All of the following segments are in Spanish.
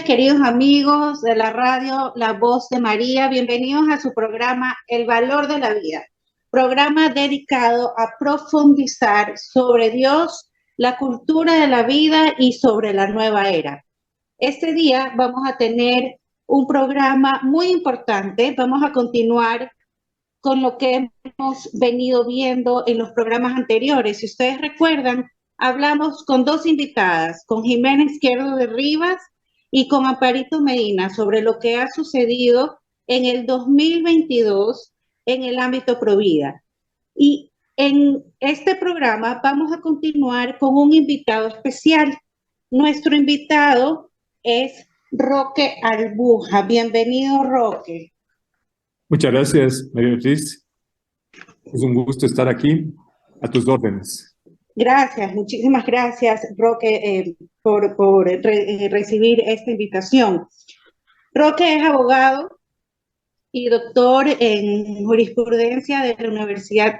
queridos amigos de la radio La Voz de María. Bienvenidos a su programa El Valor de la Vida, programa dedicado a profundizar sobre Dios, la cultura de la vida y sobre la nueva era. Este día vamos a tener un programa muy importante. Vamos a continuar con lo que hemos venido viendo en los programas anteriores. Si ustedes recuerdan, hablamos con dos invitadas, con Jimena Izquierdo de Rivas y con Amparito Medina, sobre lo que ha sucedido en el 2022 en el ámbito Provida. Y en este programa vamos a continuar con un invitado especial. Nuestro invitado es Roque Albuja. Bienvenido, Roque. Muchas gracias, María Beatriz. Es un gusto estar aquí, a tus órdenes. Gracias, muchísimas gracias, Roque, por recibir esta invitación. Roque es abogado y doctor en jurisprudencia de la Universidad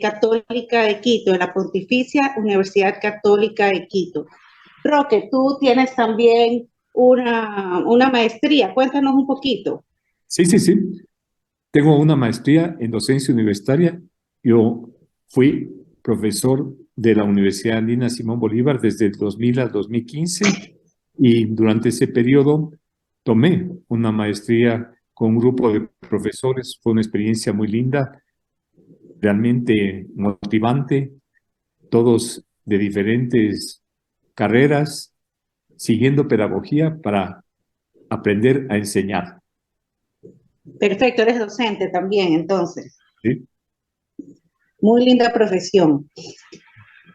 Católica de Quito, de la Pontificia Universidad Católica de Quito. Roque, tú tienes también una maestría. Cuéntanos un poquito. Sí. Tengo una maestría en docencia universitaria. Yo fui profesor de la Universidad Andina Simón Bolívar desde el 2000 al 2015 y durante ese periodo tomé una maestría con un grupo de profesores. Fue una experiencia muy linda, realmente motivante, todos de diferentes carreras, siguiendo pedagogía para aprender a enseñar. Perfecto, eres docente también, entonces. ¿Sí? Muy linda profesión.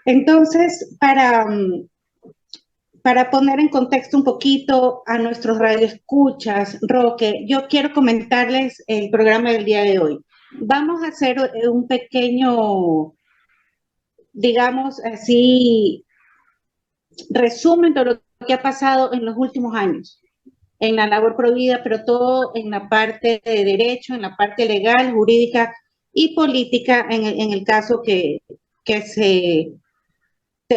Entonces, para poner en contexto un poquito a nuestros radioescuchas, Roque, yo quiero comentarles el programa del día de hoy. Vamos a hacer un pequeño, digamos así, resumen de lo que ha pasado en los últimos años en la labor provida, pero todo en la parte de derecho, en la parte legal, jurídica y política, en el caso que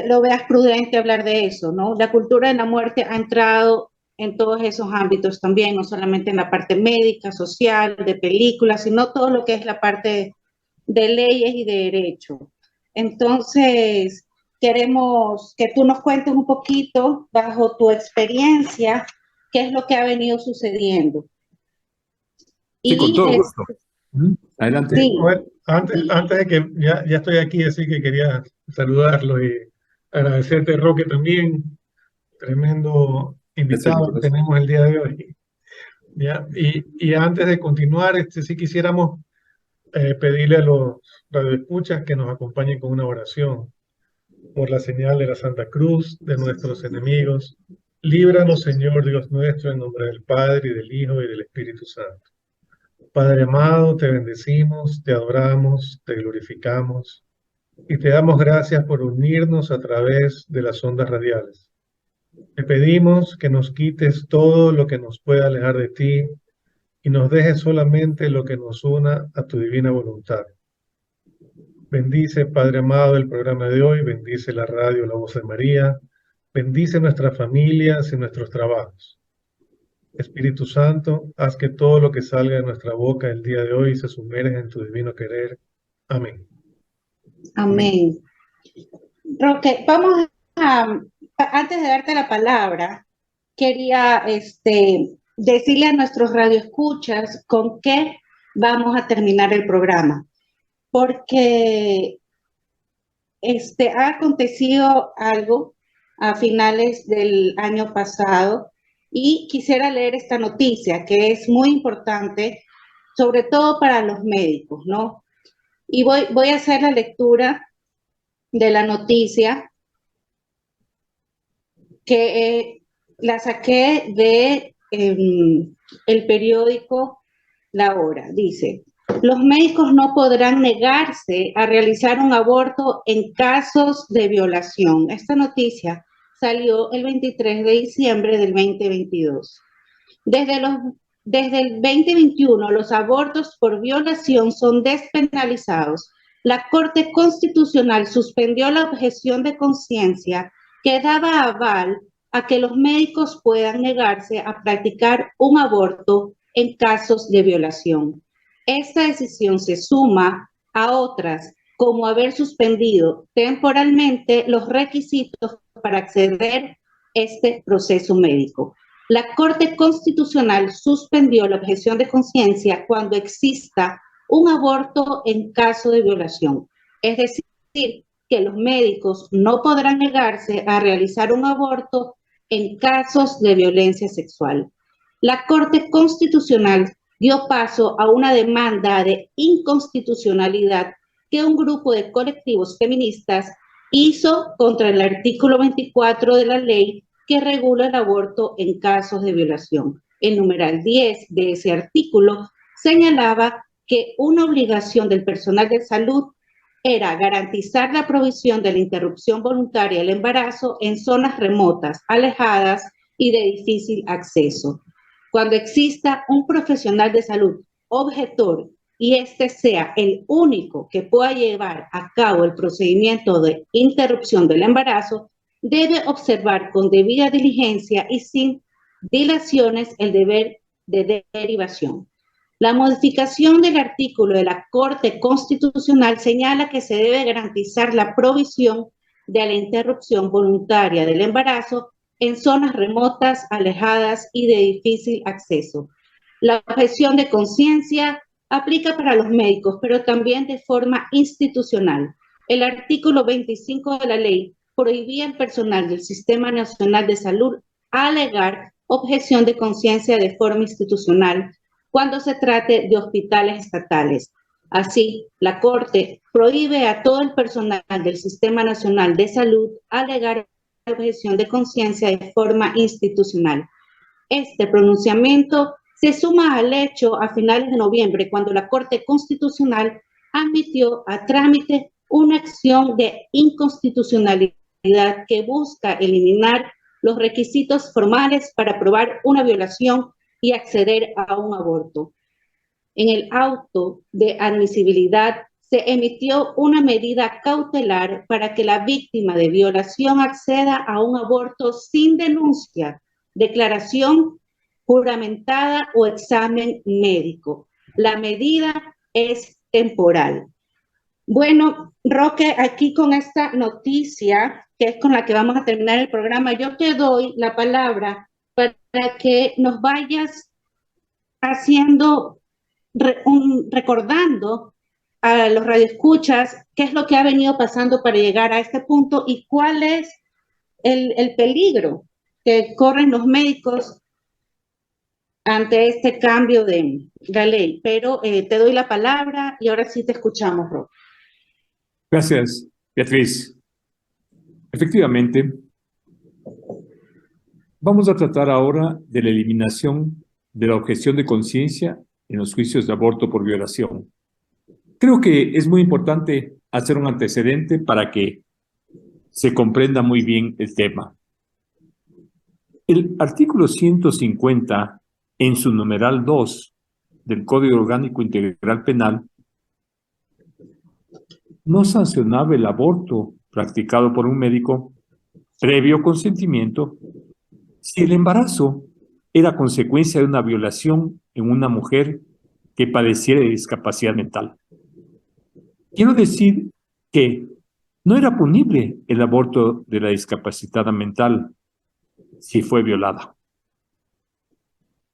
lo veas prudente hablar de eso, ¿no? La cultura de la muerte ha entrado en todos esos ámbitos también, no solamente en la parte médica, social, de películas, sino todo lo que es la parte de leyes y de derecho. Entonces, queremos que tú nos cuentes un poquito, bajo tu experiencia, qué es lo que ha venido sucediendo. Sí, con todo gusto. Adelante. Sí. Bueno, antes de que ya estoy aquí, así que quería saludarlo y agradecerte, Roque, también. Tremendo invitado que tenemos el día de hoy. ¿Ya? Y antes de continuar, sí quisiéramos pedirle a los radioescuchas que nos acompañen con una oración por la señal de la Santa Cruz, de nuestros enemigos. Líbranos, Señor Dios nuestro, en nombre del Padre, y del Hijo, y del Espíritu Santo. Padre amado, te bendecimos, te adoramos, te glorificamos y te damos gracias por unirnos a través de las ondas radiales. Te pedimos que nos quites todo lo que nos pueda alejar de ti y nos dejes solamente lo que nos una a tu divina voluntad. Bendice, Padre amado, el programa de hoy, bendice la radio La Voz de María, bendice nuestras familias y nuestros trabajos. Espíritu Santo, haz que todo lo que salga de nuestra boca el día de hoy se sumerja en tu divino querer. Amén. Amén. Roque, vamos antes de darte la palabra, quería decirle a nuestros radioescuchas con qué vamos a terminar el programa, porque ha acontecido algo a finales del año pasado y quisiera leer esta noticia que es muy importante, sobre todo para los médicos, ¿no? Y voy a hacer la lectura de la noticia que la saqué de el periódico La Hora. Dice: los médicos no podrán negarse a realizar un aborto en casos de violación. Esta noticia salió el 23 de diciembre del 2022. Desde el 2021, los abortos por violación son despenalizados. La Corte Constitucional suspendió la objeción de conciencia que daba aval a que los médicos puedan negarse a practicar un aborto en casos de violación. Esta decisión se suma a otras, como haber suspendido temporalmente los requisitos para acceder a este proceso médico. La Corte Constitucional suspendió la objeción de conciencia cuando exista un aborto en caso de violación. Es decir, que los médicos no podrán negarse a realizar un aborto en casos de violencia sexual. La Corte Constitucional dio paso a una demanda de inconstitucionalidad que un grupo de colectivos feministas hizo contra el artículo 24 de la ley que regula el aborto en casos de violación. El numeral 10 de ese artículo señalaba que una obligación del personal de salud era garantizar la provisión de la interrupción voluntaria del embarazo en zonas remotas, alejadas y de difícil acceso. Cuando exista un profesional de salud objetor y este sea el único que pueda llevar a cabo el procedimiento de interrupción del embarazo, debe observar con debida diligencia y sin dilaciones el deber de derivación. La modificación del artículo de la Corte Constitucional señala que se debe garantizar la provisión de la interrupción voluntaria del embarazo en zonas remotas, alejadas y de difícil acceso. La objeción de conciencia aplica para los médicos, pero también de forma institucional. El artículo 25 de la ley prohibía al personal del Sistema Nacional de Salud alegar objeción de conciencia de forma institucional cuando se trate de hospitales estatales. Así, la Corte prohíbe a todo el personal del Sistema Nacional de Salud alegar objeción de conciencia de forma institucional. Este pronunciamiento se suma al hecho a finales de noviembre, cuando la Corte Constitucional admitió a trámite una acción de inconstitucionalidad que busca eliminar los requisitos formales para probar una violación y acceder a un aborto. En el auto de admisibilidad se emitió una medida cautelar para que la víctima de violación acceda a un aborto sin denuncia, declaración juramentada o examen médico. La medida es temporal. Bueno, Roque, aquí con esta noticia, que es con la que vamos a terminar el programa, yo te doy la palabra para que nos vayas haciendo, recordando a los radioescuchas qué es lo que ha venido pasando para llegar a este punto y cuál es el peligro que corren los médicos ante este cambio de la ley. Pero te doy la palabra y ahora sí te escuchamos, Roque. Gracias, Beatriz. Efectivamente, vamos a tratar ahora de la eliminación de la objeción de conciencia en los juicios de aborto por violación. Creo que es muy importante hacer un antecedente para que se comprenda muy bien el tema. El artículo 150, en su numeral 2 del Código Orgánico Integral Penal, no sancionaba el aborto practicado por un médico previo consentimiento si el embarazo era consecuencia de una violación en una mujer que padeciera de discapacidad mental. Quiero decir que no era punible el aborto de la discapacitada mental si fue violada.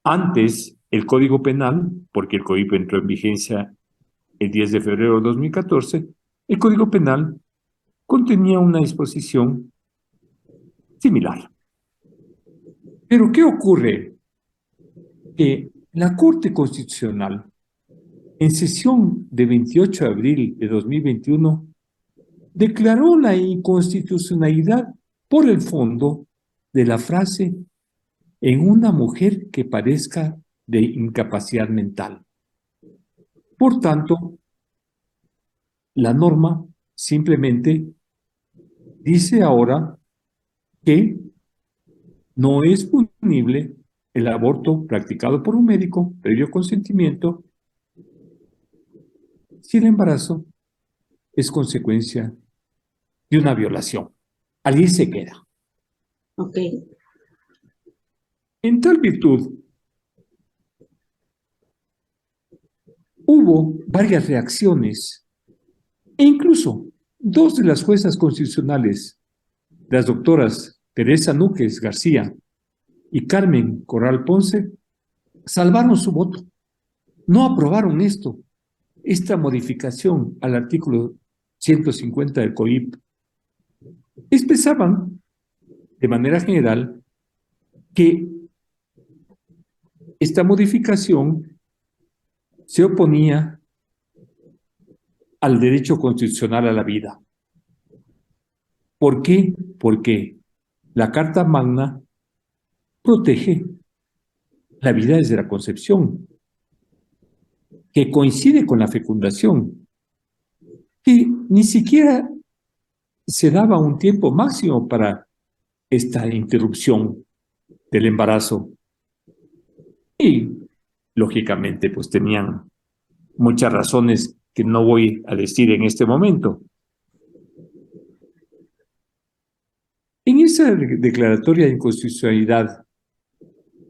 Antes, el Código Penal, porque el Código entró en vigencia el 10 de febrero de 2014, el Código Penal contenía una disposición similar. Pero ¿qué ocurre? Que la Corte Constitucional, en sesión de 28 de abril de 2021, declaró la inconstitucionalidad por el fondo de la frase en una mujer que padezca de incapacidad mental. Por tanto, la norma simplemente dice ahora que no es punible el aborto practicado por un médico previo consentimiento si el embarazo es consecuencia de una violación. Allí se queda. Ok. En tal virtud, hubo varias reacciones e incluso dos de las juezas constitucionales, las doctoras Teresa Núquez García y Carmen Corral Ponce, salvaron su voto. No aprobaron esta modificación al artículo 150 del COIP. Expresaban de manera general que esta modificación se oponía al derecho constitucional a la vida. ¿Por qué? Porque la Carta Magna protege la vida desde la concepción, que coincide con la fecundación, que ni siquiera se daba un tiempo máximo para esta interrupción del embarazo. Y, lógicamente, pues tenían muchas razones que no voy a decir en este momento. En esa declaratoria de inconstitucionalidad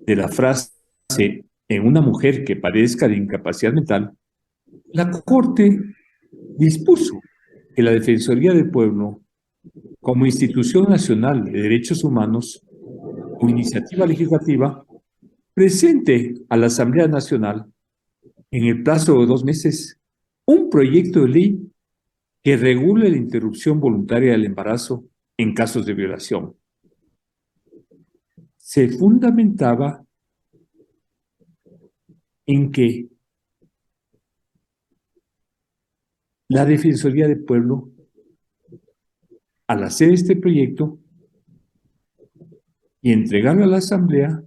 de la frase en una mujer que padezca de incapacidad mental, la Corte dispuso que la Defensoría del Pueblo, como institución nacional de derechos humanos o iniciativa legislativa, presente a la Asamblea Nacional en el plazo de 2 meses un proyecto de ley que regule la interrupción voluntaria del embarazo en casos de violación. Se fundamentaba en que la Defensoría del Pueblo, al hacer este proyecto y entregarlo a la Asamblea,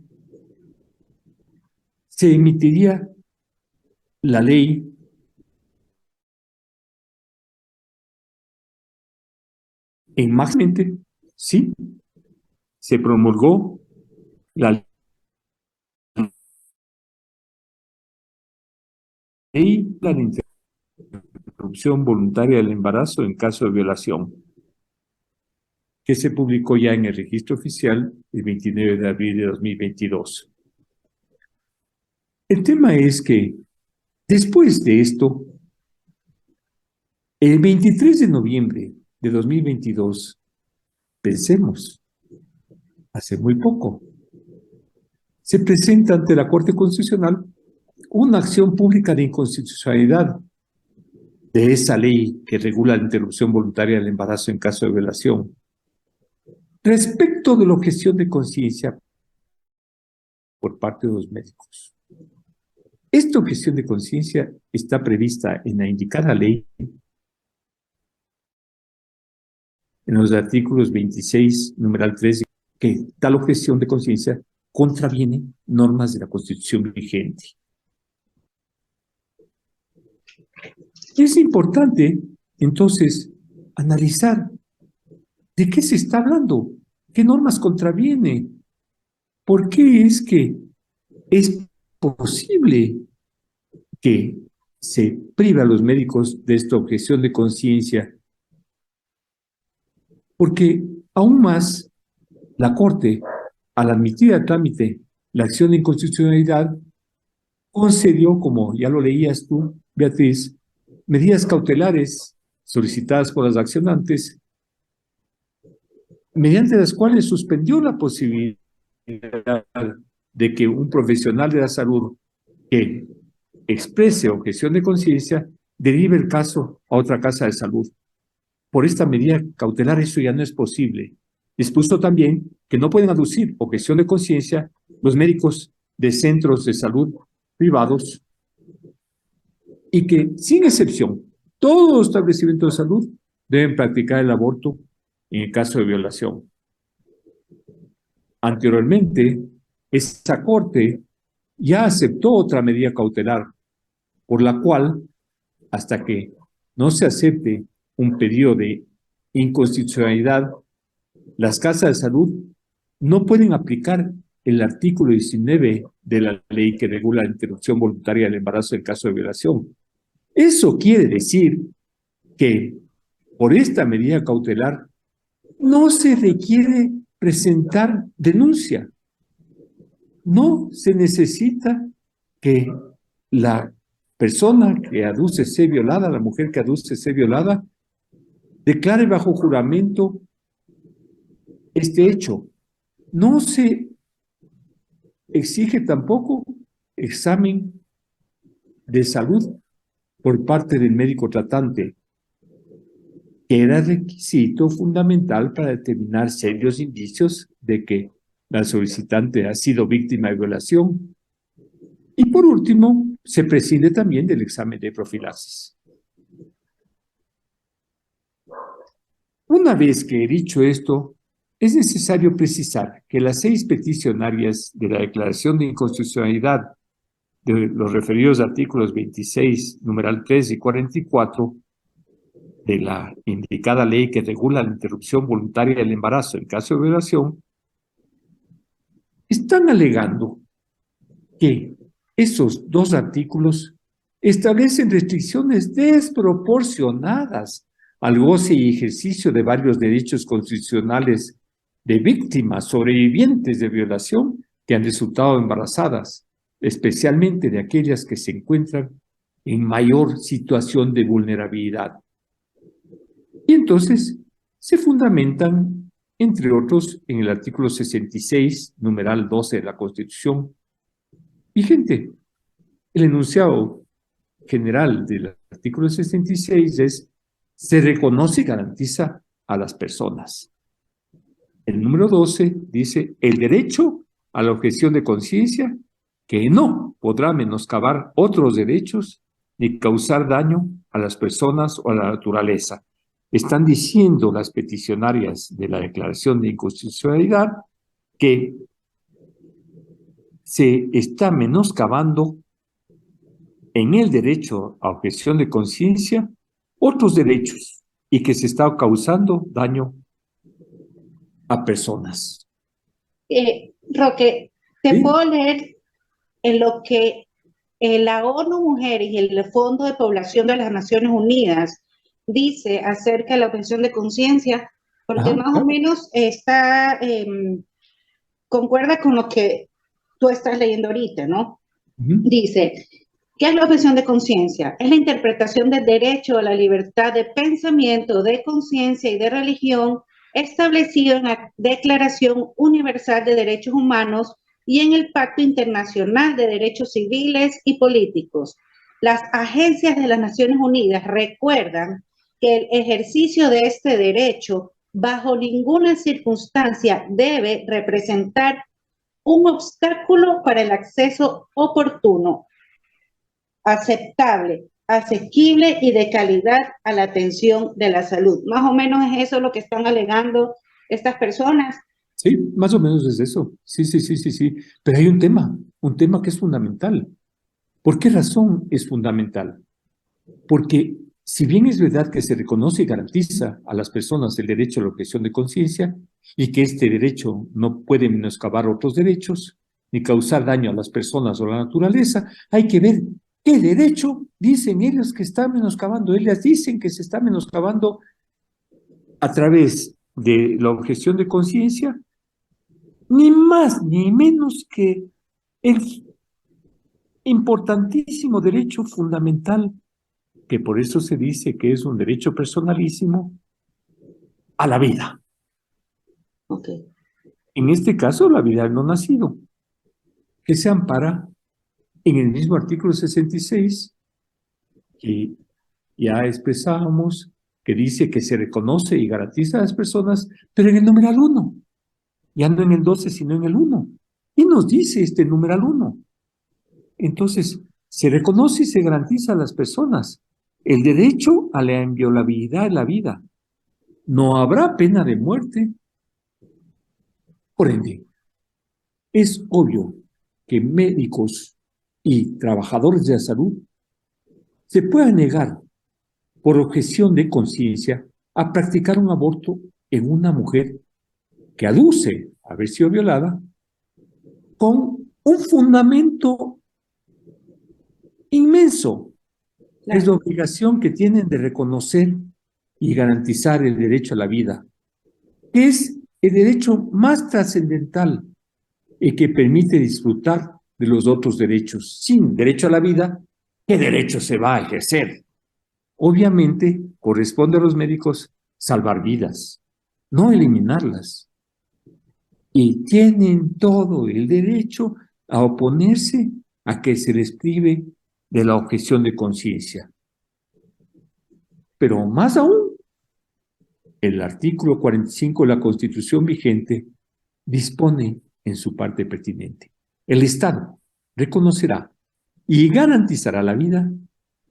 se emitiría la ley en máximamente, sí, se promulgó la ley de interrupción voluntaria del embarazo en caso de violación, que se publicó ya en el registro oficial el 29 de abril de 2022. El tema es que después de esto, el 23 de noviembre de 2022, pensemos, hace muy poco, se presenta ante la Corte Constitucional una acción pública de inconstitucionalidad de esa ley que regula la interrupción voluntaria del embarazo en caso de violación. Respecto de la objeción de conciencia por parte de los médicos. Esta objeción de conciencia está prevista en la indicada ley en los artículos 26, numeral 13, que tal objeción de conciencia contraviene normas de la Constitución vigente. Es importante, entonces, analizar de qué se está hablando, qué normas contraviene, por qué es que es posible que se prive a los médicos de esta objeción de conciencia. Porque aún más, la Corte, al admitir a trámite la acción de inconstitucionalidad, concedió, como ya lo leías tú, Beatriz, medidas cautelares solicitadas por las accionantes, mediante las cuales suspendió la posibilidad de que un profesional de la salud que exprese objeción de conciencia derive el caso a otra casa de salud. Por esta medida cautelar eso ya no es posible. Dispuso también que no pueden aducir objeción de conciencia los médicos de centros de salud privados y que, sin excepción, todo establecimiento de salud deben practicar el aborto en el caso de violación. Anteriormente, esta Corte ya aceptó otra medida cautelar, por la cual, hasta que no se acepte un pedido de inconstitucionalidad, las casas de salud no pueden aplicar el artículo 19 de la ley que regula la interrupción voluntaria del embarazo en caso de violación. Eso quiere decir que por esta medida cautelar no se requiere presentar denuncia. no se necesita que la persona que aduce ser violada, la mujer que aduce ser violada, declare bajo juramento este hecho. No se exige tampoco examen de salud por parte del médico tratante, que era requisito fundamental para determinar serios indicios de que la solicitante ha sido víctima de violación. Y por último, se prescinde también del examen de profilaxis. Una vez que he dicho esto, es necesario precisar que las 6 peticionarias de la declaración de inconstitucionalidad de los referidos artículos 26, numeral 3 y 44 de la indicada ley que regula la interrupción voluntaria del embarazo en caso de violación, están alegando que esos 2 artículos establecen restricciones desproporcionadas al goce y ejercicio de varios derechos constitucionales de víctimas sobrevivientes de violación que han resultado embarazadas, especialmente de aquellas que se encuentran en mayor situación de vulnerabilidad. Y entonces se fundamentan, entre otros, en el artículo 66, numeral 12 de la Constitución vigente. El enunciado general del artículo 66 es: se reconoce y garantiza a las personas. El número 12 dice: el derecho a la objeción de conciencia, que no podrá menoscabar otros derechos ni causar daño a las personas o a la naturaleza. Están diciendo las peticionarias de la declaración de inconstitucionalidad que se está menoscabando en el derecho a objeción de conciencia otros derechos y que se está causando daño a personas. Roque, te ¿Sí? puedo leer en lo que la ONU Mujeres y el Fondo de Población de las Naciones Unidas dice acerca de la objeción de conciencia, porque más o menos está, concuerda con lo que tú estás leyendo ahorita, ¿no? Dice: ¿qué es la objeción de conciencia? Es la interpretación del derecho a la libertad de pensamiento, de conciencia y de religión establecido en la Declaración Universal de Derechos Humanos y en el Pacto Internacional de Derechos Civiles y Políticos. Las agencias de las Naciones Unidas recuerdan que el ejercicio de este derecho bajo ninguna circunstancia debe representar un obstáculo para el acceso oportuno, aceptable, asequible y de calidad a la atención de la salud. Más o menos es eso lo que están alegando estas personas. Sí, más o menos es eso. Sí. Pero hay un tema que es fundamental. ¿Por qué razón es fundamental? Porque si bien es verdad que se reconoce y garantiza a las personas el derecho a la objeción de conciencia y que este derecho no puede menoscabar otros derechos ni causar daño a las personas o a la naturaleza, hay que ver qué derecho dicen ellos que está menoscabando. Ellas dicen que se está menoscabando a través de la objeción de conciencia, ni más ni menos que el importantísimo derecho fundamental, que por eso se dice que es un derecho personalísimo, a la vida. Okay. En este caso, la vida del no nacido, que se ampara en el mismo artículo 66, que ya expresábamos, que dice que se reconoce y garantiza a las personas, pero en el numeral 1, ya no en el 12, sino en el 1. ¿Qué nos dice este numeral 1? Entonces, se reconoce y se garantiza a las personas el derecho a la inviolabilidad de la vida. No habrá pena de muerte. Por ende, es obvio que médicos y trabajadores de la salud se puedan negar por objeción de conciencia a practicar un aborto en una mujer que aduce haber sido violada con un fundamento inmenso. Es la obligación que tienen de reconocer y garantizar el derecho a la vida, que es el derecho más trascendental y que permite disfrutar de los otros derechos. Sin derecho a la vida, ¿qué derecho se va a ejercer? Obviamente, corresponde a los médicos salvar vidas, no eliminarlas. Y tienen todo el derecho a oponerse a que se les prive de la objeción de conciencia. Pero más aún, el artículo 45 de la Constitución vigente dispone en su parte pertinente. El Estado reconocerá y garantizará la vida,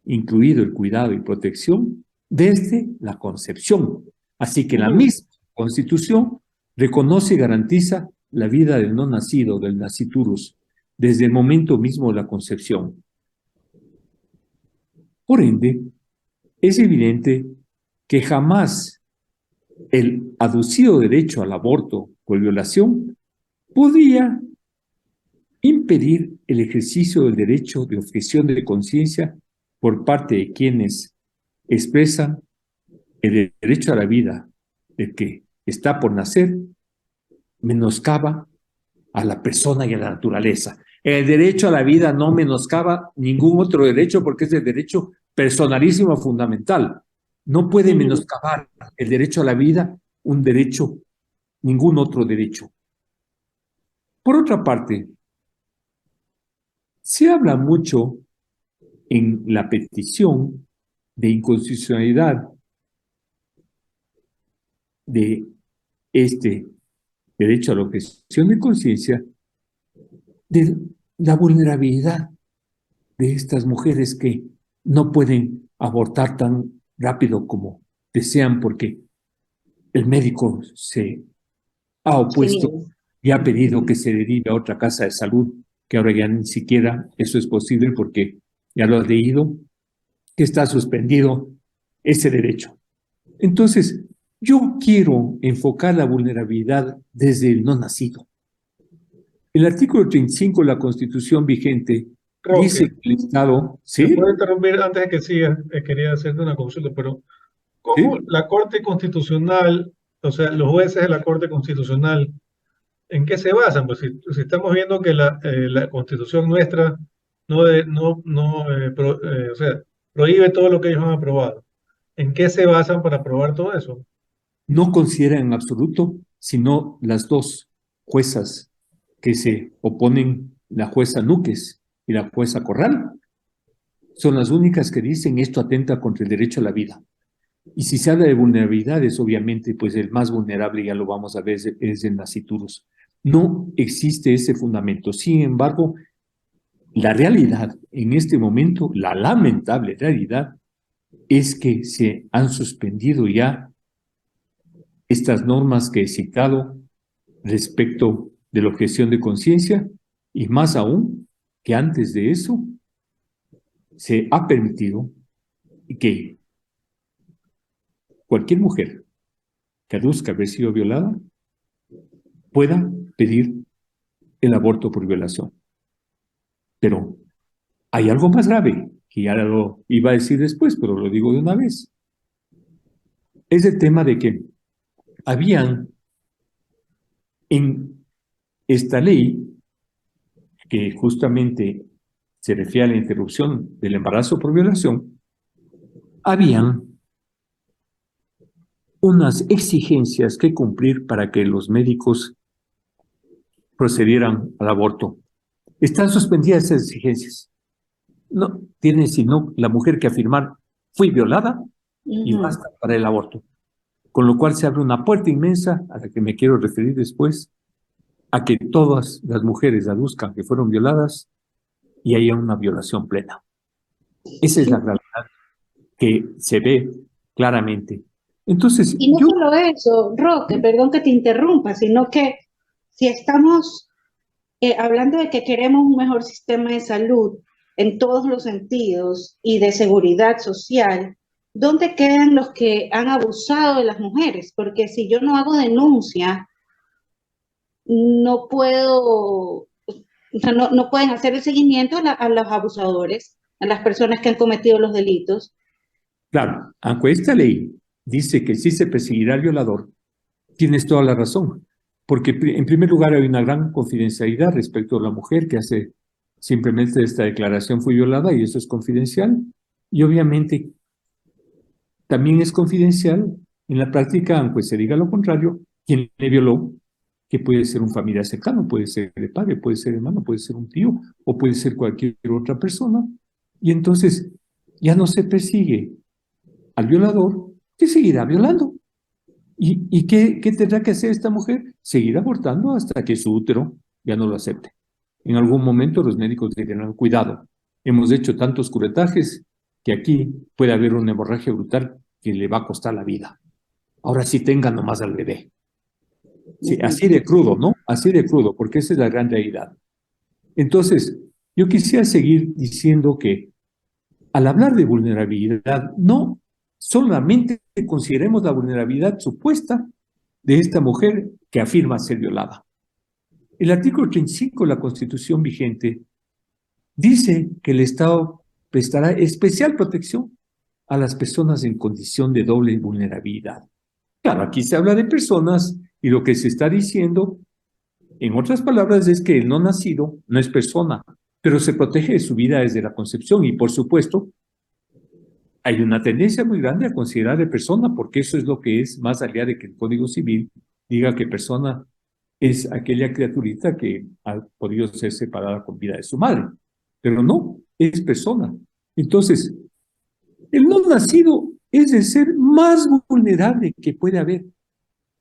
incluido el cuidado y protección, desde la concepción. Así que la misma Constitución reconoce y garantiza la vida del no nacido, del nasciturus, desde el momento mismo de la concepción. Por ende, es evidente que jamás el aducido derecho al aborto por violación podría impedir el ejercicio del derecho de objeción de conciencia por parte de quienes expresan el derecho a la vida del que está por nacer, menoscaba a la persona y a la naturaleza. El derecho a la vida no menoscaba ningún otro derecho porque es el derecho personalísimo fundamental. No puede menoscabar el derecho a la vida un derecho, ningún otro derecho. Por otra parte, se habla mucho en la petición de inconstitucionalidad de este derecho a la objeción de conciencia, de la vulnerabilidad de estas mujeres que no pueden abortar tan rápido como desean porque el médico se ha opuesto y ha pedido que se derive a otra casa de salud, que ahora ya ni siquiera eso es posible porque ya lo has leído, que está suspendido ese derecho. Entonces, yo quiero enfocar la vulnerabilidad desde el no nacido. El artículo 35 de la Constitución vigente Roque, dice que el Estado... ¿Sí? ¿me puedo interrumpir antes de que sigas? Quería hacerte una consulta, pero ¿cómo ¿Sí? la Corte Constitucional, o sea, los jueces de la Corte Constitucional, en qué se basan? Pues si estamos viendo que la Constitución nuestra o sea, prohíbe todo lo que ellos han aprobado, ¿en qué se basan para aprobar todo eso? No considera en absoluto, sino las dos juezas que se oponen, la jueza Núquez y la jueza Corral, son las únicas que dicen esto atenta contra el derecho a la vida. Y si se habla de vulnerabilidades, obviamente, pues el más vulnerable, ya lo vamos a ver, es el nasciturus. No existe ese fundamento. Sin embargo, la realidad en este momento, la lamentable realidad, es que se han suspendido ya estas normas que he citado respecto de la objeción de conciencia y más aún que antes de eso se ha permitido que cualquier mujer que aduzca haber sido violada pueda pedir el aborto por violación. Pero hay algo más grave, que ya lo iba a decir después, pero lo digo de una vez. Es el tema de que habían en esta ley, que justamente se refiere a la interrupción del embarazo por violación, habían unas exigencias que cumplir para que los médicos procedieran al aborto. Están suspendidas esas exigencias. No tiene sino la mujer que afirmar fui violada y basta para el aborto. Con lo cual se abre una puerta inmensa a la que me quiero referir después, a que todas las mujeres aduzcan que fueron violadas y haya una violación plena. Esa es la realidad que se ve claramente. Entonces, y no solo eso, Roque, perdón que te interrumpa, sino que si estamos hablando de que queremos un mejor sistema de salud en todos los sentidos y de seguridad social, ¿dónde quedan los que han abusado de las mujeres? Porque si yo no hago denuncia, no puedo, o sea, no pueden hacer el seguimiento a los abusadores, a las personas que han cometido los delitos. Claro, aunque esta ley dice que sí se perseguirá al violador, tienes toda la razón, porque en primer lugar hay una gran confidencialidad respecto a la mujer que hace simplemente esta declaración fue violada y eso es confidencial, y obviamente también es confidencial en la práctica, aunque se diga lo contrario, quien le violó, que puede ser un familiar cercano, puede ser el padre, puede ser hermano, puede ser un tío, o puede ser cualquier otra persona, y entonces ya no se persigue al violador, que seguirá violando. ¿Y qué tendrá que hacer esta mujer? Seguir abortando hasta que su útero ya no lo acepte. En algún momento los médicos dirán, cuidado, hemos hecho tantos curetajes que aquí puede haber una hemorragia brutal que le va a costar la vida. Ahora sí tengan nomás al bebé. Sí, así de crudo, ¿no? Así de crudo, porque esa es la gran realidad. Entonces, yo quisiera seguir diciendo que al hablar de vulnerabilidad, no solamente consideremos la vulnerabilidad supuesta de esta mujer que afirma ser violada. El artículo 35 de la Constitución vigente dice que el Estado prestará especial protección a las personas en condición de doble vulnerabilidad. Claro, aquí se habla de personas y lo que se está diciendo, en otras palabras, es que el no nacido no es persona, pero se protege de su vida desde la concepción y, por supuesto, hay una tendencia muy grande a considerar de persona, porque eso es lo que es, más allá de que el Código Civil diga que persona es aquella criaturita que ha podido ser separada con vida de su madre. Pero no, es persona. Entonces, el no nacido es el ser más vulnerable que puede haber.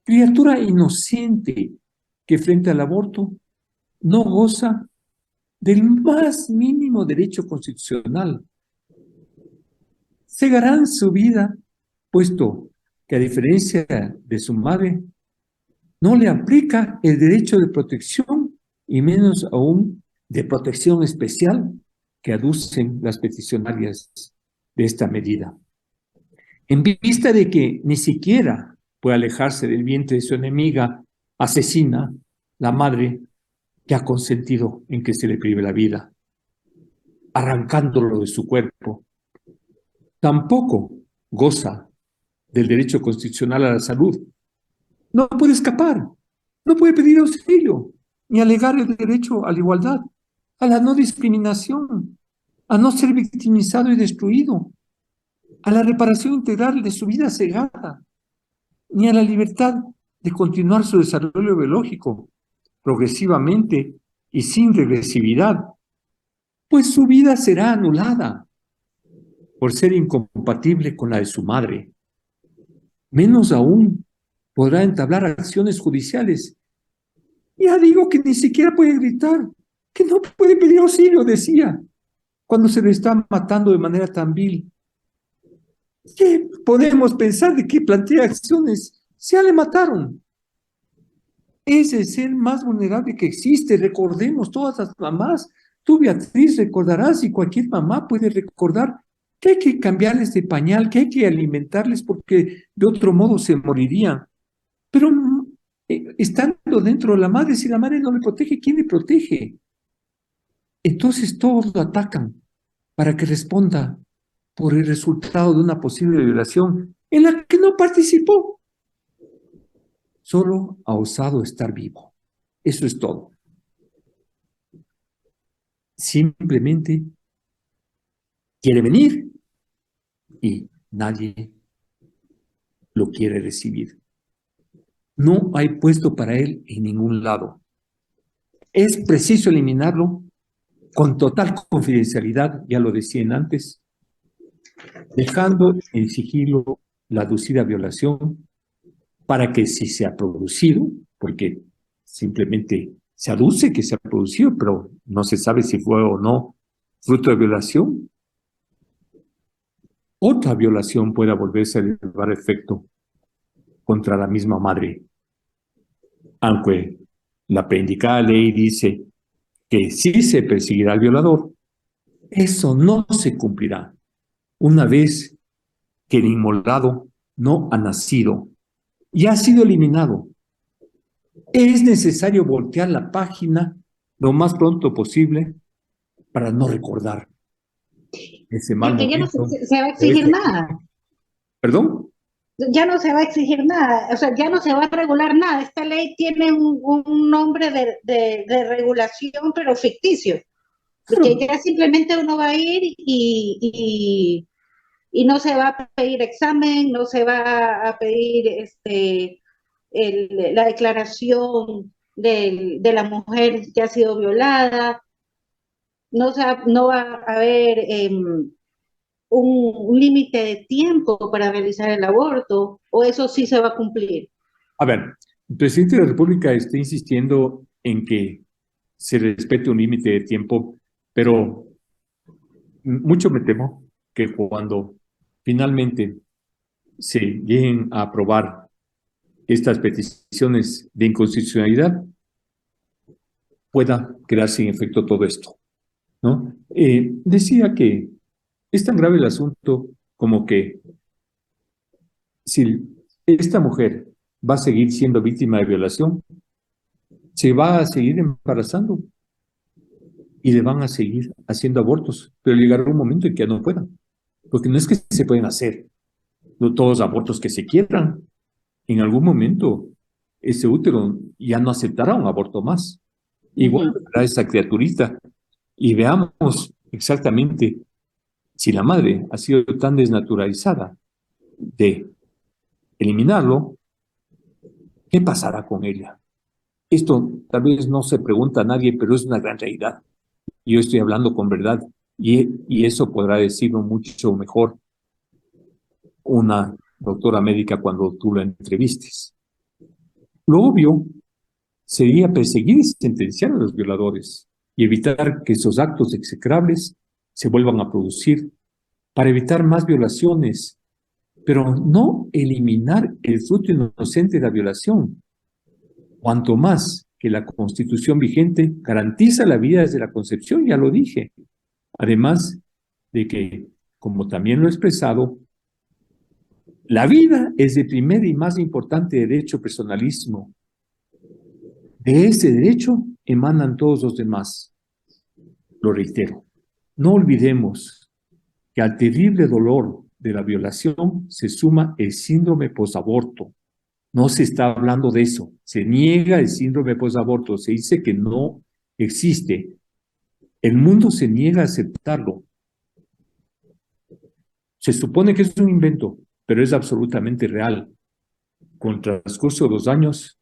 Criatura inocente que frente al aborto no goza del más mínimo derecho constitucional. Cegarán su vida, puesto que a diferencia de su madre, no le aplica el derecho de protección y menos aún de protección especial que aducen las peticionarias de esta medida. En vista de que ni siquiera puede alejarse del vientre de su enemiga asesina, la madre que ha consentido en que se le prive la vida, arrancándolo de su cuerpo, tampoco goza del derecho constitucional a la salud. No puede escapar, no puede pedir auxilio, ni alegar el derecho a la igualdad, a la no discriminación, a no ser victimizado y destruido, a la reparación integral de su vida cegada, ni a la libertad de continuar su desarrollo biológico progresivamente y sin regresividad, pues su vida será anulada por ser incompatible con la de su madre. Menos aún podrá entablar acciones judiciales. Ya digo que ni siquiera puede gritar, que no puede pedir auxilio, decía, cuando se le está matando de manera tan vil. ¿Qué podemos pensar de que plantea acciones? Ya le mataron. Es el ser más vulnerable que existe. Recordemos todas las mamás. Tú, Beatriz, recordarás y cualquier mamá puede recordar que hay que cambiarles de pañal, que hay que alimentarles porque de otro modo se morirían. Pero estando dentro de la madre, si la madre no le protege, ¿quién le protege? Entonces todos lo atacan para que responda por el resultado de una posible violación en la que no participó. Solo ha osado estar vivo. Eso es todo. Simplemente quiere venir y nadie lo quiere recibir. No hay puesto para él en ningún lado. Es preciso eliminarlo con total confidencialidad, ya lo decían antes, dejando en sigilo la aducida violación para que si se ha producido, porque simplemente se aduce que se ha producido, pero no se sabe si fue o no fruto de violación, otra violación pueda volverse a llevar efecto contra la misma madre. Aunque la preindicada ley dice que sí se perseguirá al violador, eso no se cumplirá una vez que el inmolado no ha nacido y ha sido eliminado. Es necesario voltear la página lo más pronto posible para no recordar ese mal Porque ya no momento. se va a exigir nada. ¿Perdón? ya no se va a exigir nada, o sea, ya no se va a regular nada. Esta ley tiene un nombre de regulación, pero ficticio, porque Claro. ya simplemente uno va a ir y no se va a pedir examen, no se va a pedir la declaración de la mujer que ha sido violada, no va a haber un límite de tiempo para realizar el aborto, o eso sí se va a cumplir. A ver, el presidente de la República está insistiendo en que se respete un límite de tiempo, pero mucho me temo que cuando finalmente se lleguen a aprobar estas peticiones de inconstitucionalidad, pueda quedar sin efecto todo esto, ¿no? Decía que es tan grave el asunto como que si esta mujer va a seguir siendo víctima de violación, se va a seguir embarazando y le van a seguir haciendo abortos, pero llegará un momento en que no puedan, porque no es que se pueden hacer todos los abortos que se quieran. En algún momento ese útero ya no aceptará un aborto más. Igual para esa criaturita. Y veamos exactamente si la madre ha sido tan desnaturalizada de eliminarlo, ¿qué pasará con ella? Esto tal vez no se pregunta a nadie, pero es una gran realidad. Yo estoy hablando con verdad y eso podrá decirlo mucho mejor una doctora médica cuando tú la entrevistes. Lo obvio sería perseguir y sentenciar a los violadores y evitar que esos actos execrables se vuelvan a producir para evitar más violaciones, pero no eliminar el fruto inocente de la violación. Cuanto más que la Constitución vigente garantiza la vida desde la concepción, ya lo dije. Además de que, como también lo he expresado, la vida es el primer y más importante derecho personalísimo. De ese derecho emanan todos los demás. Lo reitero, no olvidemos que al terrible dolor de la violación se suma el síndrome posaborto. No se está hablando de eso. Se niega el síndrome posaborto. Se dice que no existe. El mundo se niega a aceptarlo. Se supone que es un invento, pero es absolutamente real. Con el transcurso de los años,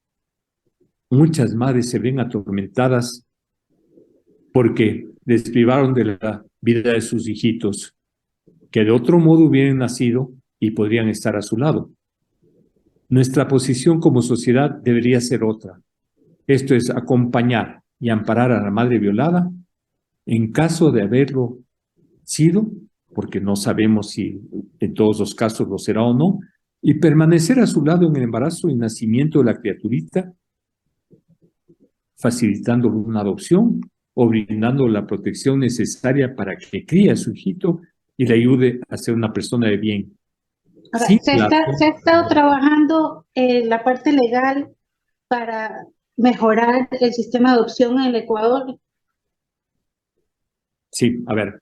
muchas madres se ven atormentadas porque les privaron de la vida de sus hijitos, que de otro modo hubieran nacido y podrían estar a su lado. Nuestra posición como sociedad debería ser otra. Esto es acompañar y amparar a la madre violada en caso de haberlo sido, porque no sabemos si en todos los casos lo será o no, y permanecer a su lado en el embarazo y nacimiento de la criaturita, facilitándole una adopción o brindando la protección necesaria para que críe a su hijito y le ayude a ser una persona de bien. Ahora, Sí, se ha estado trabajando en la parte legal para mejorar el sistema de adopción en el Ecuador. Sí, a ver,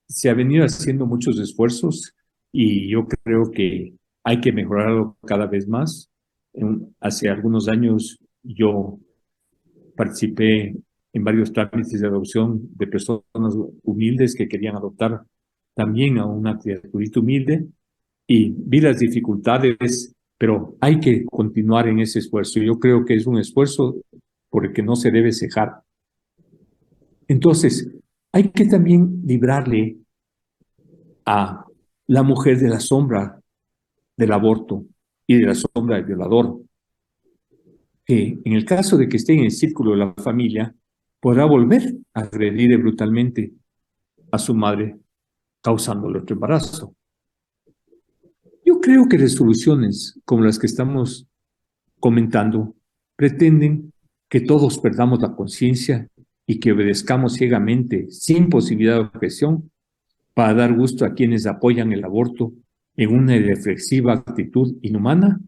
se ha venido haciendo muchos esfuerzos y yo creo que hay que mejorarlo cada vez más. Hace algunos años yo participé en varios trámites de adopción de personas humildes que querían adoptar también a una criaturita humilde y vi las dificultades, pero hay que continuar en ese esfuerzo. Yo creo que es un esfuerzo por el que no se debe cejar. Entonces, hay que también librarle a la mujer de la sombra del aborto y de la sombra del violador, que en el caso de que esté en el círculo de la familia, podrá volver a agredir brutalmente a su madre, causándole otro embarazo. Yo creo que resoluciones como las que estamos comentando pretenden que todos perdamos la conciencia y que obedezcamos ciegamente, sin posibilidad de objeción, para dar gusto a quienes apoyan el aborto en una irreflexiva actitud inhumana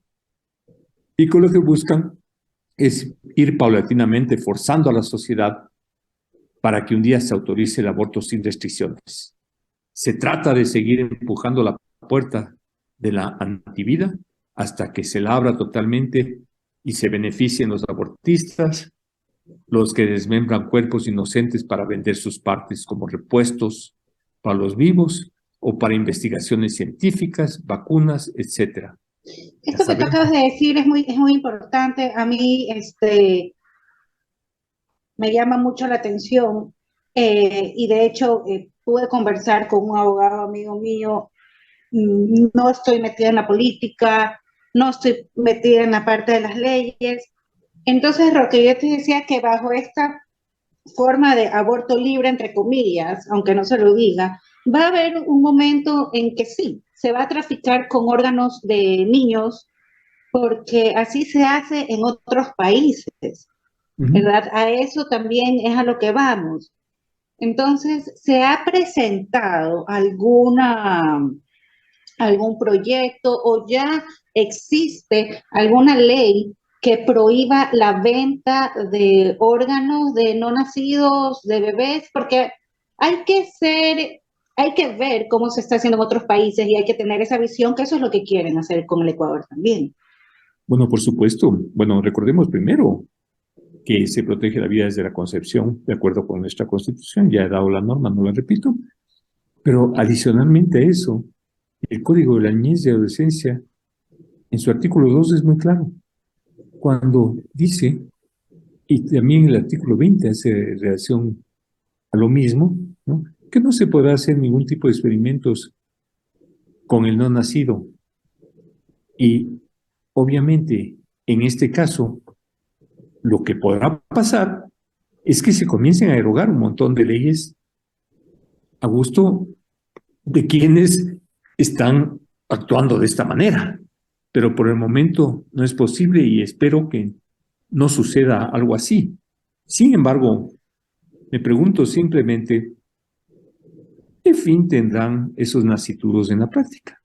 y con lo que buscan es ir paulatinamente forzando a la sociedad para que un día se autorice el aborto sin restricciones. Se trata de seguir empujando la puerta de la antivida hasta que se la abra totalmente y se beneficien los abortistas, los que desmembran cuerpos inocentes para vender sus partes como repuestos para los vivos o para investigaciones científicas, vacunas, etc. Esto que tú acabas de decir es muy importante. A mí me llama mucho la atención y de hecho pude conversar con un abogado amigo mío. No estoy metida en la política, no estoy metida en la parte de las leyes. Entonces, Roque, yo te decía que bajo esta forma de aborto libre, entre comillas, aunque no se lo diga, va a haber un momento en que sí, se va a traficar con órganos de niños, porque así se hace en otros países, ¿verdad? A eso también es a lo que vamos. Entonces, ¿se ha presentado algún proyecto o ya existe alguna ley que prohíba la venta de órganos de no nacidos, de bebés? Porque hay que ver cómo se está haciendo en otros países y hay que tener esa visión, que eso es lo que quieren hacer con el Ecuador también. Bueno, por supuesto. Bueno, recordemos primero que se protege la vida desde la concepción, de acuerdo con nuestra Constitución. Ya he dado la norma, no la repito. Pero adicionalmente a eso, el Código de la Niñez y Adolescencia, en su artículo 2 es muy claro. Cuando dice, y también el artículo 20 hace relación a lo mismo, ¿no?, que no se podrá hacer ningún tipo de experimentos con el no nacido. Y obviamente, en este caso, lo que podrá pasar es que se comiencen a derogar un montón de leyes a gusto de quienes están actuando de esta manera. Pero por el momento no es posible y espero que no suceda algo así. Sin embargo, me pregunto simplemente, ¿qué fin tendrán esos nasciturus en la práctica?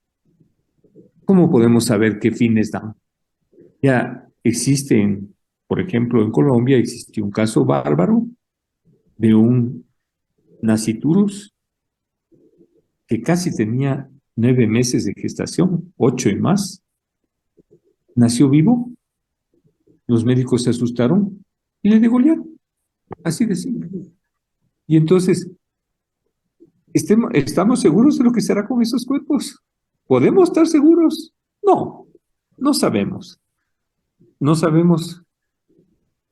¿Cómo podemos saber qué fines dan? Ya existen, por ejemplo, en Colombia existió un caso bárbaro de un nasciturus que casi tenía 9 meses de gestación, 8 y más. Nació vivo, los médicos se asustaron y le degollaron, así de simple. Y entonces, ¿estamos seguros de lo que será con esos cuerpos? ¿Podemos estar seguros? No, no sabemos. No sabemos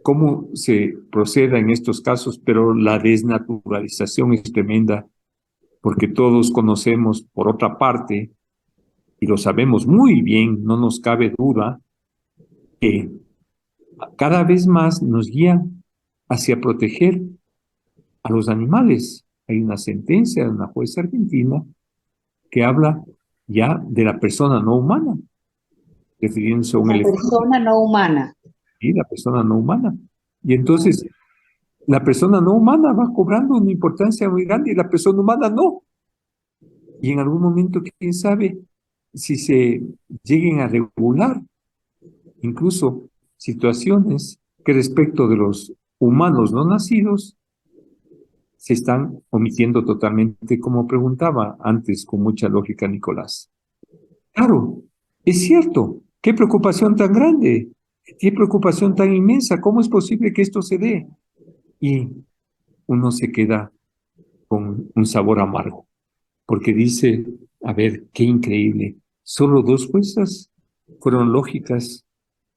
cómo se proceda en estos casos, pero la desnaturalización es tremenda, porque todos conocemos, por otra parte, y lo sabemos muy bien, no nos cabe duda, que cada vez más nos guían hacia proteger a los animales. Hay una sentencia de una jueza argentina que habla ya de la persona no humana, refiriéndose a un elefante. La persona no humana. Sí, la persona no humana. Y entonces, la persona no humana va cobrando una importancia muy grande y la persona humana no. Y en algún momento, quién sabe si se lleguen a regular incluso situaciones que respecto de los humanos no nacidos se están omitiendo totalmente, como preguntaba antes con mucha lógica Nicolás. Claro, es cierto, qué preocupación tan grande, qué preocupación tan inmensa, ¿cómo es posible que esto se dé? Y uno se queda con un sabor amargo, porque dice, a ver, qué increíble, solo 2 juezas fueron lógicas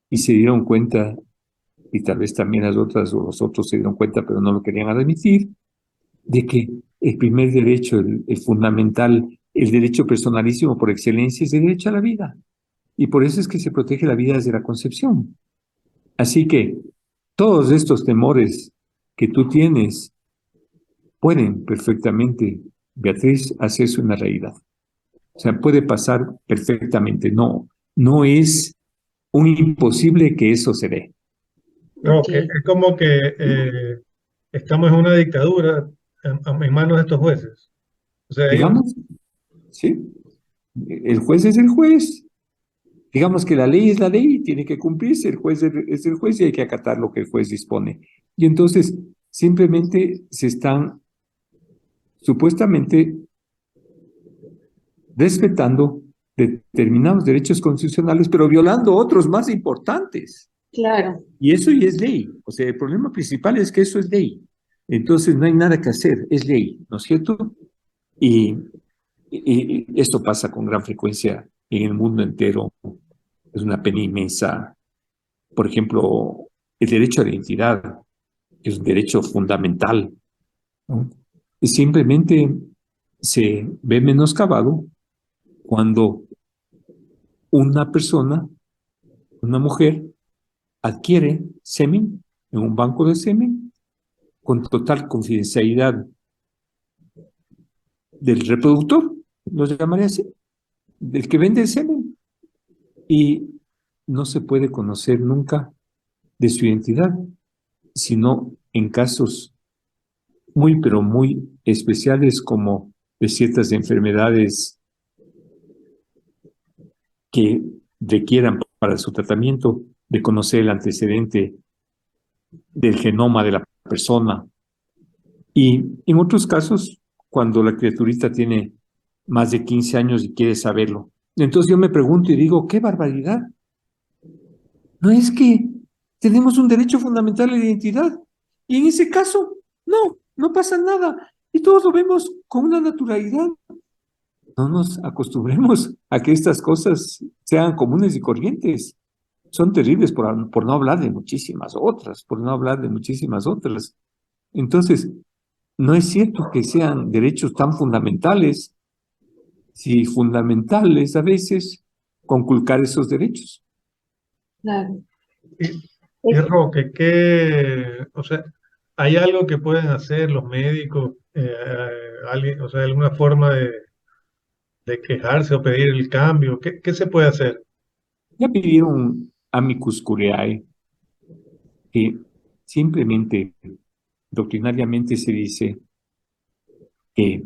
y se dieron cuenta, y tal vez también las otras o los otros se dieron cuenta, pero no lo querían admitir, de que el primer derecho, el fundamental, el derecho personalísimo por excelencia es el derecho a la vida. Y por eso es que se protege la vida desde la concepción. Así que todos estos temores que tú tienes pueden perfectamente, Beatriz, hacerse una realidad. O sea, puede pasar perfectamente. No es un imposible que eso se dé. No, es como que estamos en una dictadura en manos de estos jueces. O sea, Digamos, sí, el juez es el juez. Digamos que la ley es la ley y tiene que cumplirse, el juez es el juez y hay que acatar lo que el juez dispone. Y entonces simplemente se están supuestamente respetando determinados derechos constitucionales, pero violando otros más importantes. Claro. Y eso ya es ley. O sea, el problema principal es que eso es ley. Entonces no hay nada que hacer, es ley, ¿no es cierto? Y esto pasa con gran frecuencia en el mundo entero. Es una pena inmensa. Por ejemplo, el derecho a la identidad es un derecho fundamental, ¿no? Y simplemente se ve menoscabado cuando una persona, una mujer, adquiere semen en un banco de semen con total confidencialidad del reproductor, lo llamaré así, del que vende el semen, y no se puede conocer nunca de su identidad, sino en casos muy, pero muy especiales como de ciertas enfermedades que requieran para su tratamiento de conocer el antecedente del genoma de la persona. Y en otros casos, cuando la criaturita tiene más de 15 años y quiere saberlo. Entonces yo me pregunto y digo, ¡qué barbaridad! No es que tenemos un derecho fundamental a la identidad. Y en ese caso, no pasa nada. Y todos lo vemos con una naturalidad. No nos acostumbremos a que estas cosas sean comunes y corrientes. Son terribles por no hablar de muchísimas otras, Entonces, no es cierto que sean derechos tan fundamentales, si fundamentales a veces, conculcar esos derechos. Claro. Y Roque, o sea, ¿hay algo que pueden hacer los médicos, alguien, o sea, alguna forma de quejarse o pedir el cambio? ¿Qué se puede hacer? Ya pidieron amicus curiae, que simplemente, doctrinariamente se dice que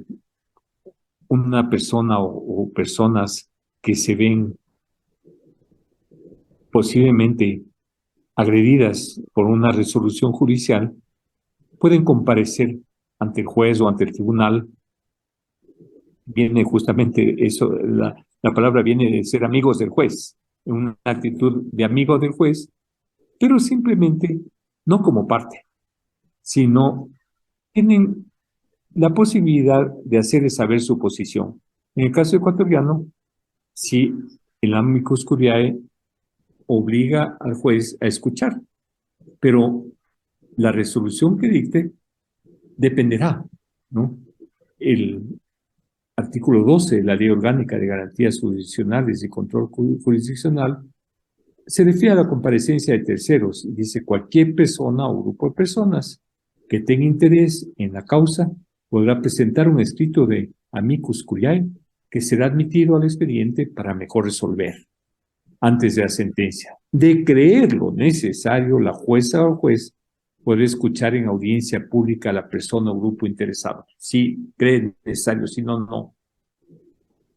una persona o personas que se ven posiblemente agredidas por una resolución judicial pueden comparecer ante el juez o ante el tribunal. Viene justamente eso, la palabra viene de ser amigos del juez, en una actitud de amigo del juez, pero simplemente no como parte, sino tienen la posibilidad de hacerles saber su posición. En el caso ecuatoriano, si el amicus curiae obliga al juez a escuchar, pero la resolución que dicte dependerá, ¿no? El artículo 12 de la Ley Orgánica de Garantías Jurisdiccionales y Control Jurisdiccional se refiere a la comparecencia de terceros y dice: cualquier persona o grupo de personas que tenga interés en la causa podrá presentar un escrito de amicus curiae que será admitido al expediente para mejor resolver antes de la sentencia. De creer lo necesario, la jueza o juez puede escuchar en audiencia pública a la persona o grupo interesado. Si cree necesario, si no, no.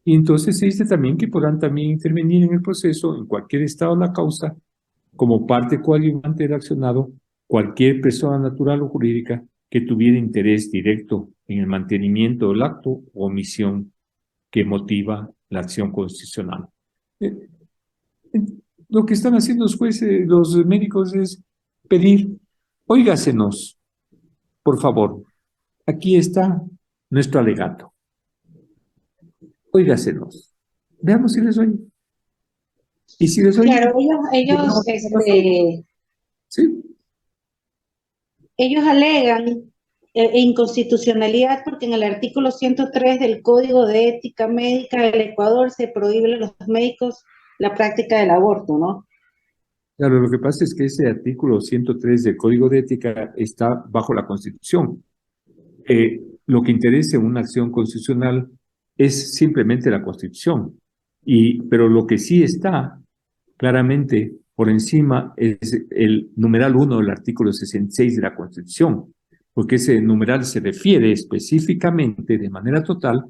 Y entonces se dice también que podrán también intervenir en el proceso, en cualquier estado de la causa, como parte coadyuvante del accionado, cualquier persona natural o jurídica que tuviera interés directo en el mantenimiento del acto o omisión que motiva la acción constitucional. Lo que están haciendo los jueces, los médicos, es pedir: óigasenos, por favor, aquí está nuestro alegato. Óigasenos. Veamos si les oye. Y si les oye... Claro, ¿sí? Ellos alegan inconstitucionalidad porque en el artículo 103 del Código de Ética Médica del Ecuador se prohíbe a los médicos la práctica del aborto, ¿no? Claro, lo que pasa es que ese artículo 103 del Código de Ética está bajo la Constitución. Lo que interesa en una acción constitucional es simplemente la Constitución, pero lo que sí está claramente por encima es el numeral 1 del artículo 66 de la Constitución, porque ese numeral se refiere específicamente, de manera total,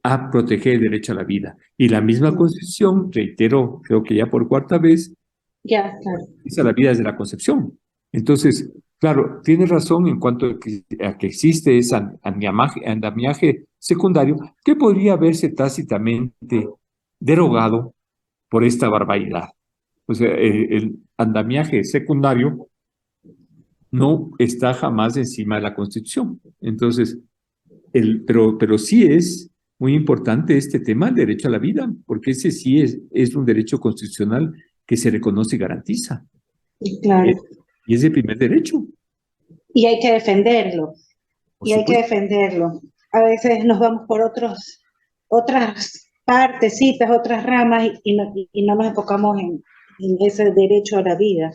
a proteger el derecho a la vida. Y la misma Constitución, reitero, creo que ya por cuarta vez, claro, dice la vida desde la concepción. Entonces, claro, tiene razón en cuanto a que existe ese andamiaje secundario que podría verse tácitamente derogado por esta barbaridad. O sea, el andamiaje secundario no está jamás encima de la Constitución. Entonces, pero sí es muy importante este tema del derecho a la vida, porque ese sí es un derecho constitucional que se reconoce y garantiza. Claro. Y es el primer derecho. Y hay que defenderlo. Por Y hay que supuesto. defenderlo. A veces nos vamos por otras partecitas, otras ramas y no nos enfocamos en ese derecho a la vida.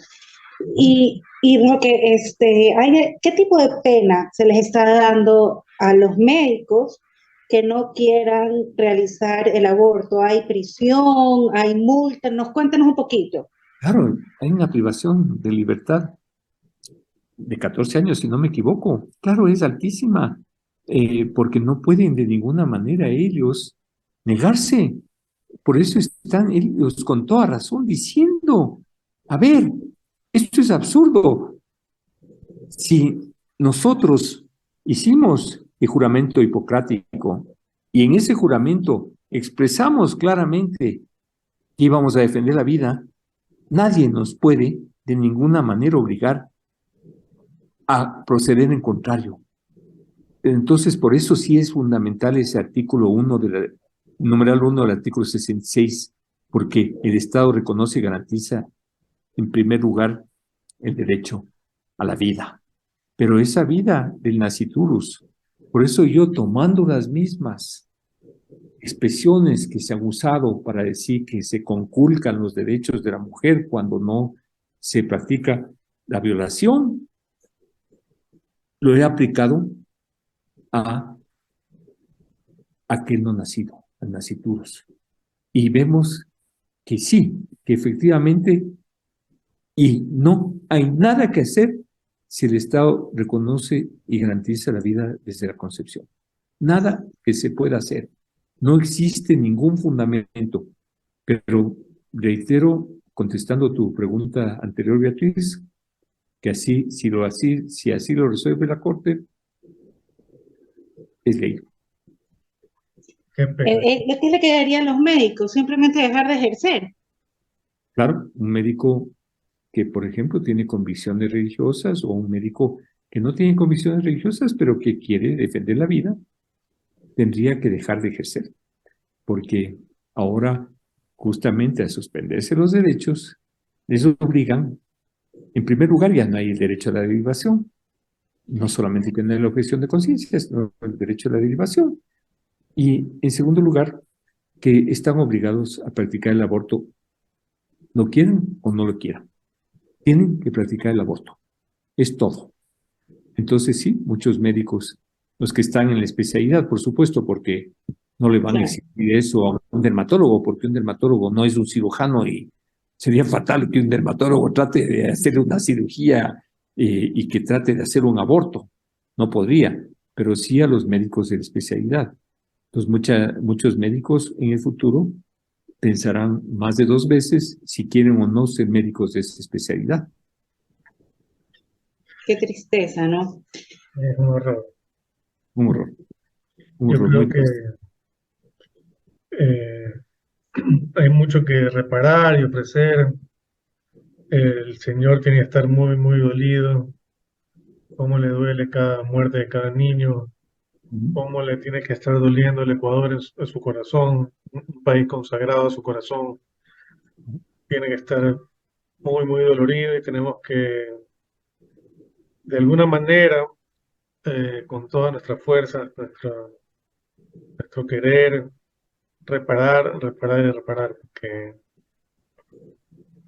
Y Roque, ¿qué tipo de pena se les está dando a los médicos que no quieran realizar el aborto? ¿Hay prisión? ¿Hay multa? Cuéntanos un poquito. Claro, hay una privación de libertad de 14 años, si no me equivoco. Claro, es altísima, porque no pueden de ninguna manera ellos negarse. Por eso están ellos con toda razón diciendo, a ver, esto es absurdo. Si nosotros hicimos el juramento hipocrático y en ese juramento expresamos claramente que íbamos a defender la vida, nadie nos puede de ninguna manera obligar a proceder en contrario. Entonces, por eso sí es fundamental ese artículo 1 numeral 1 del artículo 66, porque el Estado reconoce y garantiza, en primer lugar, el derecho a la vida. Pero esa vida del nasciturus, por eso yo tomando las mismas expresiones que se han usado para decir que se conculcan los derechos de la mujer cuando no se practica la violación, lo he aplicado a aquel no nacido, al nasciturus. Y vemos que sí, que efectivamente, y no hay nada que hacer si el Estado reconoce y garantiza la vida desde la concepción. Nada que se pueda hacer. No existe ningún fundamento. Pero reitero, contestando tu pregunta anterior, Beatriz, que si así lo resuelve la Corte, es ley. ¿Qué le quedaría a los médicos? Simplemente dejar de ejercer. Claro, un médico que, por ejemplo, tiene convicciones religiosas o un médico que no tiene convicciones religiosas, pero que quiere defender la vida, tendría que dejar de ejercer, porque ahora, justamente al suspenderse los derechos, les obligan, en primer lugar, ya no hay el derecho a la derivación, no solamente que no hay la objeción de conciencia, sino el derecho a la derivación. Y, en segundo lugar, que están obligados a practicar el aborto, lo quieren o no lo quieran. Tienen que practicar el aborto. Es todo. Entonces, sí, muchos médicos, los que están en la especialidad, por supuesto, porque no le van a exigir eso a un dermatólogo, porque un dermatólogo no es un cirujano y sería fatal que un dermatólogo trate de hacer una cirugía y que trate de hacer un aborto. No podría, pero sí a los médicos de la especialidad. Entonces, muchos médicos en el futuro pensarán más de 2 veces si quieren o no ser médicos de esa especialidad. Qué tristeza, ¿no? Es un horror. Un horror. Un Yo horror creo muy que triste. hay mucho que reparar y ofrecer. El Señor tiene que estar muy, muy dolido. Cómo le duele cada muerte de cada niño. Cómo le tiene que estar doliendo el Ecuador en su corazón. Un país consagrado a su corazón. Tiene que estar muy, muy dolorido y tenemos que, de alguna manera, con todas nuestras fuerzas, nuestro querer, reparar, reparar y reparar, porque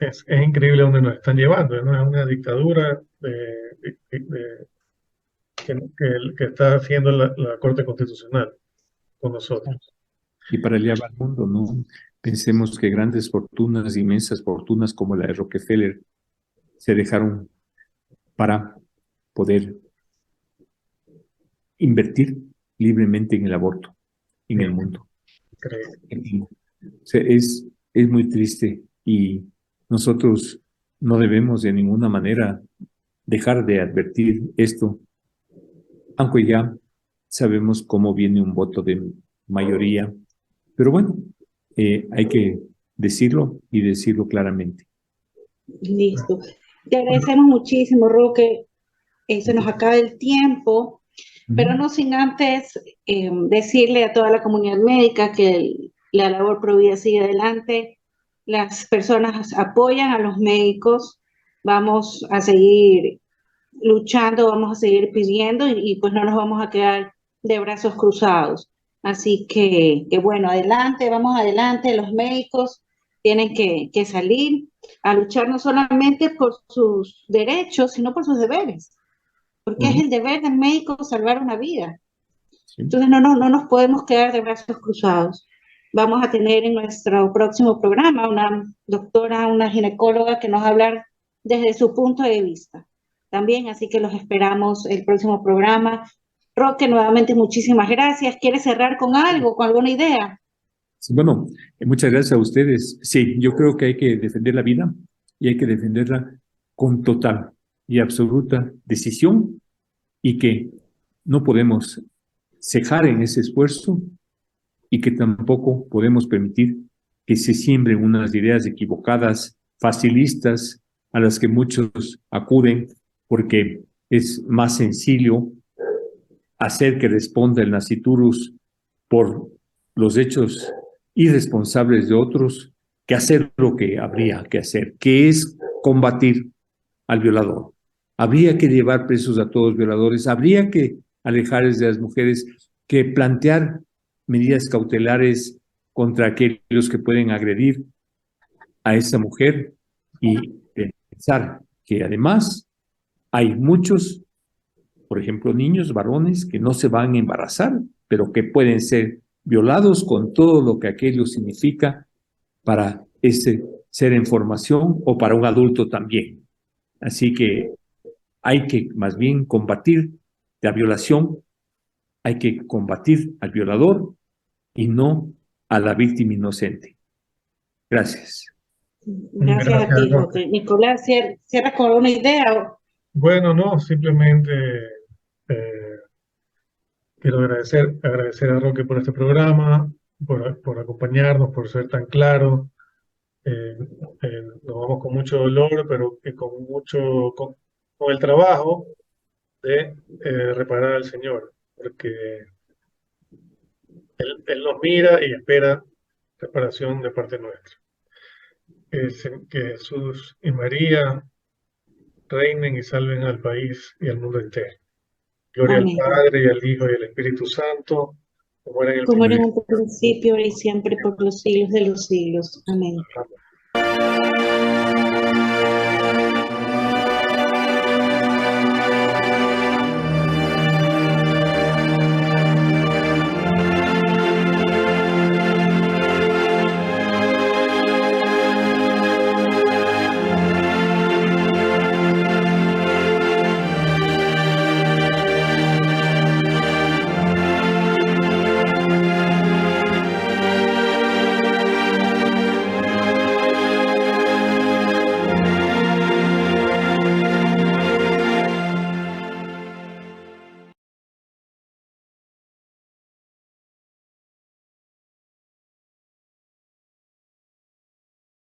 es increíble donde nos están llevando, ¿no? Es una dictadura que está haciendo la Corte Constitucional con nosotros. Y para el al mundo, ¿no? Pensemos que grandes fortunas, inmensas fortunas como la de Rockefeller, se dejaron para poder invertir libremente en el aborto, en el mundo. Increíble. O sea, es muy triste y nosotros no debemos de ninguna manera dejar de advertir esto, aunque ya sabemos cómo viene un voto de mayoría. Pero bueno, hay que decirlo y decirlo claramente. Listo. Te agradecemos muchísimo, Roque. Se nos acaba el tiempo, pero no sin antes decirle a toda la comunidad médica que la labor Provida sigue adelante. Las personas apoyan a los médicos. Vamos a seguir luchando, vamos a seguir pidiendo y pues no nos vamos a quedar de brazos cruzados. Así que bueno, adelante, vamos adelante. Los médicos tienen que salir a luchar no solamente por sus derechos, sino por sus deberes, porque es el deber del médico salvar una vida. Sí. Entonces no nos podemos quedar de brazos cruzados. Vamos a tener en nuestro próximo programa una doctora, una ginecóloga que nos va a hablar desde su punto de vista también, así que los esperamos el próximo programa. Roque, nuevamente muchísimas gracias. ¿Quieres cerrar con algo, con alguna idea? Sí, bueno, muchas gracias a ustedes. Sí, yo creo que hay que defender la vida y hay que defenderla con total y absoluta decisión y que no podemos cejar en ese esfuerzo y que tampoco podemos permitir que se siembren unas ideas equivocadas, facilistas, a las que muchos acuden porque es más sencillo hacer que responda el nasciturus por los hechos irresponsables de otros que hacer lo que habría que hacer, que es combatir al violador. Habría que llevar presos a todos los violadores, habría que alejarles de las mujeres, que plantear medidas cautelares contra aquellos que pueden agredir a esa mujer y pensar que además hay muchos, por ejemplo, niños, varones, que no se van a embarazar, pero que pueden ser violados con todo lo que aquello significa para ese ser en formación o para un adulto también. Así que hay que más bien combatir la violación, hay que combatir al violador y no a la víctima inocente. Gracias. Gracias a ti, Roque. Nicolás, ¿cierras con alguna idea? Bueno, no, simplemente quiero agradecer a Roque por este programa, por acompañarnos, por ser tan claro. Nos vamos con mucho dolor, pero con el trabajo de reparar al Señor, porque Él nos mira y espera reparación de parte nuestra. Que Jesús y María reinen y salven al país y al mundo entero. Gloria al Amén. Padre, y al Hijo, y al Espíritu Santo, como era en el Como era en principio. un principio, ahora y siempre, por los siglos de los siglos. Amén. Amén.